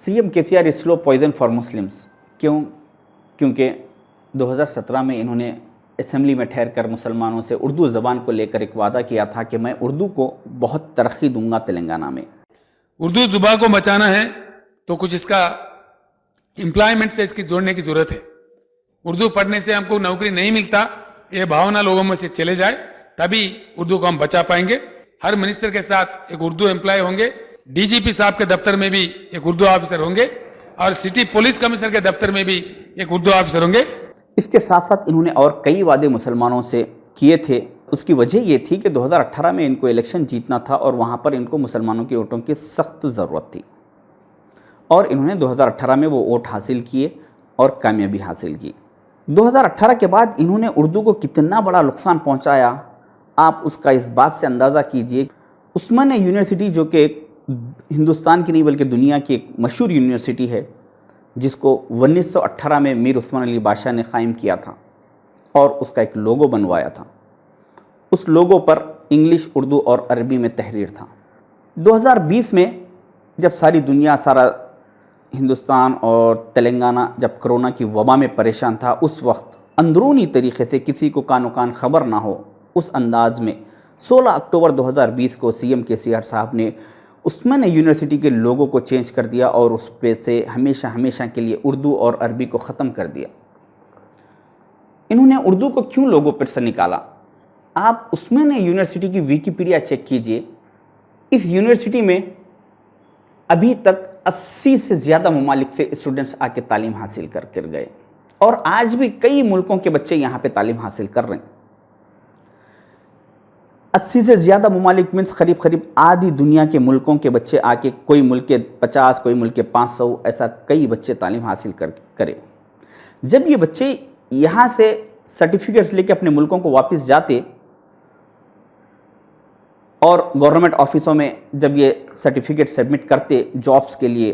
CM KCR is slow poison for Muslims. क्यों? क्योंकि 2017 में इन्होंने असेंबली में ठहरकर मुसलमानों से उर्दू ज़बान को लेकर एक वादा किया था कि मैं उर्दू को बहुत तरक्की दूंगा तेलंगाना में। उर्दू जुबान को बचाना है तो कुछ इसका एम्प्लॉयमेंट से इसकी जोड़ने की जरूरत है। उर्दू पढ़ने से हमको नौकरी नहीं मिलता, ये भावना लोगों में से चले जाए, तभी उर्दू को हम बचा पाएंगे। हर मिनिस्टर के साथ एक उर्दू एम्प्लॉय होंगे, डीजीपी साहब के दफ्तर में भी एक उर्दू ऑफिसर होंगे और सिटी पुलिस कमिश्नर के दफ्तर में भी एक उर्दू ऑफिसर होंगे। इसके साथ साथ इन्होंने और कई वादे मुसलमानों से किए थे। उसकी वजह ये थी कि 2018 में इनको इलेक्शन जीतना था और वहाँ पर इनको मुसलमानों के वोटों की सख्त ज़रूरत थी और इन्होंने 2018 में वो वोट हासिल किए और कामयाबी हासिल की। 2018 के बाद इन्होंने उर्दू को कितना बड़ा नुकसान पहुँचाया, आप उसका इस बात से अंदाज़ा कीजिए। उस्मानिया यूनिवर्सिटी, जो कि हिंदुस्तान की नहीं बल्कि दुनिया की एक मशहूर यूनिवर्सिटी है, जिसको 1918 में मीर उस्मान अली बादशाह ने क़ायम किया था और उसका एक लोगो बनवाया था। उस लोगो पर इंग्लिश, उर्दू और अरबी में तहरीर था। 2020 में जब सारी दुनिया, सारा हिंदुस्तान और तेलंगाना जब कोरोना की वबा में परेशान था, उस वक्त अंदरूनी तरीक़े से किसी को कानो कान ख़बर ना हो, उस अंदाज में 16 अक्टूबर 2020 को सीएम केसीआर साहब ने उस्मानिया यूनिवर्सिटी के लोगों को चेंज कर दिया और उस पे से हमेशा हमेशा के लिए उर्दू और अरबी को ख़त्म कर दिया। इन्होंने उर्दू को क्यों लोगों पर से निकाला? आप उस्मानिया यूनिवर्सिटी की विकिपीडिया चेक कीजिए। इस यूनिवर्सिटी में अभी तक 80 से ज़्यादा ममालिक से स्टूडेंट्स आके तालीम हासिल कर गए और आज भी कई मुल्कों के बच्चे यहाँ पे तालीम हासिल कर रहे हैं। 80 से ज़्यादा ममालिक मीन्स करीब आधी दुनिया के मुल्कों के बच्चे आके, कोई मुल्क के 50, कोई मुल्क के 500, ऐसा कई बच्चे तालीम हासिल करें। जब ये बच्चे यहाँ से सर्टिफिकेट्स लेके अपने मुल्कों को वापस जाते और गवर्नमेंट ऑफिसों में जब ये सर्टिफिकेट सबमिट करते जॉब्स के लिए,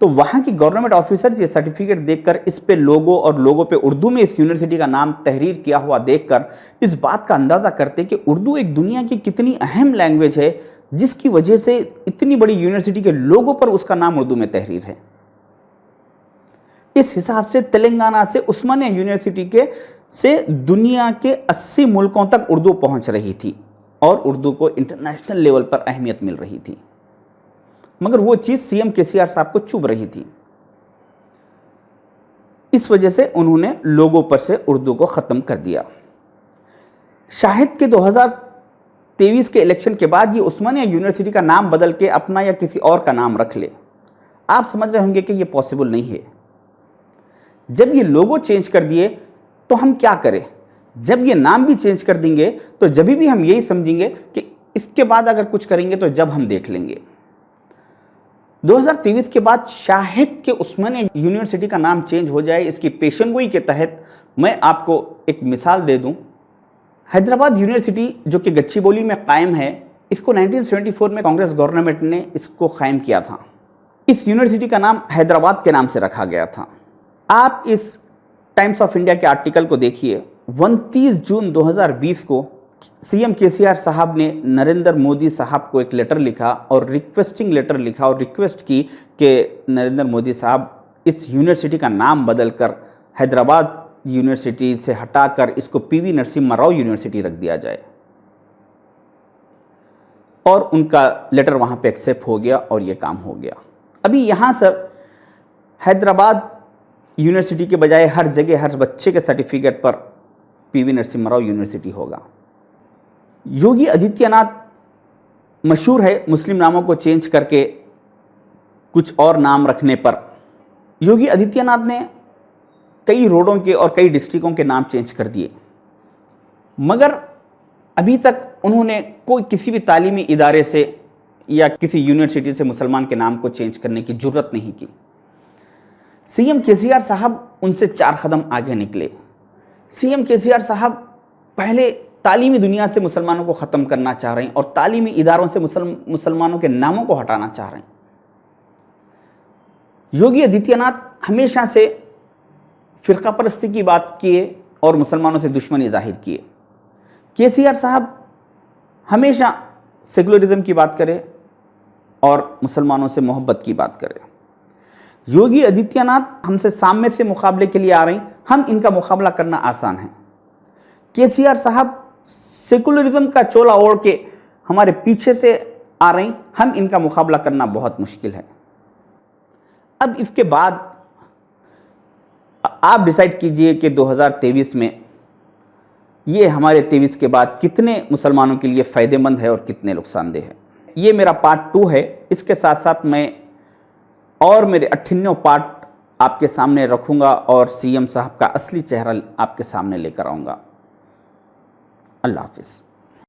तो वहाँ की गवर्नमेंट ऑफिसर्स ये सर्टिफिकेट देखकर इस पे लोगो और लोगो पे उर्दू में इस यूनिवर्सिटी का नाम तहरीर किया हुआ देखकर इस बात का अंदाज़ा करते कि उर्दू एक दुनिया की कितनी अहम लैंग्वेज है, जिसकी वजह से इतनी बड़ी यूनिवर्सिटी के लोगों पर उसका नाम उर्दू में तहरीर है। इस हिसाब से तेलंगाना से उस्मानिया यूनिवर्सिटी से दुनिया के 80 मुल्कों तक उर्दू पहुँच रही थी और उर्दू को इंटरनेशनल लेवल पर अहमियत मिल रही थी, मगर वो चीज़ सीएम केसीआर साहब को चुभ रही थी। इस वजह से उन्होंने लोगों पर से उर्दू को ख़त्म कर दिया। शायद के 2023 के इलेक्शन के बाद ये उस्मानिया यूनिवर्सिटी का नाम बदल के अपना या किसी और का नाम रख ले। आप समझ रहे होंगे कि ये पॉसिबल नहीं है। जब ये लोगो चेंज कर दिए तो हम क्या करें? जब ये नाम भी चेंज कर देंगे तो जब भी हम यही समझेंगे कि इसके बाद अगर कुछ करेंगे तो जब हम देख लेंगे। 2023 के बाद शायद के उस्मानिया यूनिवर्सिटी का नाम चेंज हो जाए। इसकी पेशेंगोई के तहत मैं आपको एक मिसाल दे दूं। हैदराबाद यूनिवर्सिटी, जो कि गच्चीबौली में कायम है, इसको 1974 में कांग्रेस गवर्नमेंट ने इसको कायम किया था। इस यूनिवर्सिटी का नाम हैदराबाद के नाम से रखा गया था। आप इस टाइम्स ऑफ इंडिया के आर्टिकल को देखिए। 29 जून 2020 को सीएम केसीआर साहब ने नरेंद्र मोदी साहब को एक लेटर लिखा और रिक्वेस्टिंग लेटर लिखा और रिक्वेस्ट की कि नरेंद्र मोदी साहब इस यूनिवर्सिटी का नाम बदलकर हैदराबाद यूनिवर्सिटी से हटाकर इसको पीवी नरसिम्हा राव यूनिवर्सिटी रख दिया जाए। और उनका लेटर वहाँ पे एक्सेप्ट हो गया और ये काम हो गया। अभी यहाँ सर हैदराबाद यूनिवर्सिटी के बजाय हर जगह हर बच्चे के सर्टिफिकेट पर पीवी नरसिम्हा राव यूनिवर्सिटी होगा। योगी आदित्यनाथ मशहूर है मुस्लिम नामों को चेंज करके कुछ और नाम रखने पर। योगी आदित्यनाथ ने कई रोडों के और कई डिस्ट्रिक्टों के नाम चेंज कर दिए, मगर अभी तक उन्होंने कोई किसी भी तालीमी इदारे से या किसी यूनिवर्सिटी से मुसलमान के नाम को चेंज करने की जरूरत नहीं की। सीएम केसीआर साहब उनसे 4 कदम आगे निकले। सीएम केसीआर साहब पहले तालीमी दुनिया से मुसलमानों को ख़त्म करना चाह रहे हैं और तालीमी इदारों से मुसलमानों के नामों को हटाना चाह रहे हैं। योगी आदित्यनाथ हमेशा से फ़िरका परस्ती की बात किए और मुसलमानों से दुश्मनी जाहिर किए। केसीआर साहब हमेशा सेकुलरिज्म की बात करें और मुसलमानों से मोहब्बत की बात करें। योगी आदित्यनाथ हमसे सामने से मुकाबले के लिए आ रहे हैं, हम इनका मुकाबला करना आसान है। केसीआर साहब सेकुलरिज्म का चोला ओढ़ के हमारे पीछे से आ रहे हैं, हम इनका मुकाबला करना बहुत मुश्किल है। अब इसके बाद आप डिसाइड कीजिए कि 2023 में ये हमारे 23 के बाद कितने मुसलमानों के लिए फ़ायदेमंद है और कितने नुकसानदेह है। ये मेरा पार्ट 2 है। इसके साथ साथ मैं और मेरे 98 पार्ट आपके सामने रखूंगा और सीएम साहब का असली चेहरा आपके सामने लेकर आऊँगा। अल्लाह हाफिज़।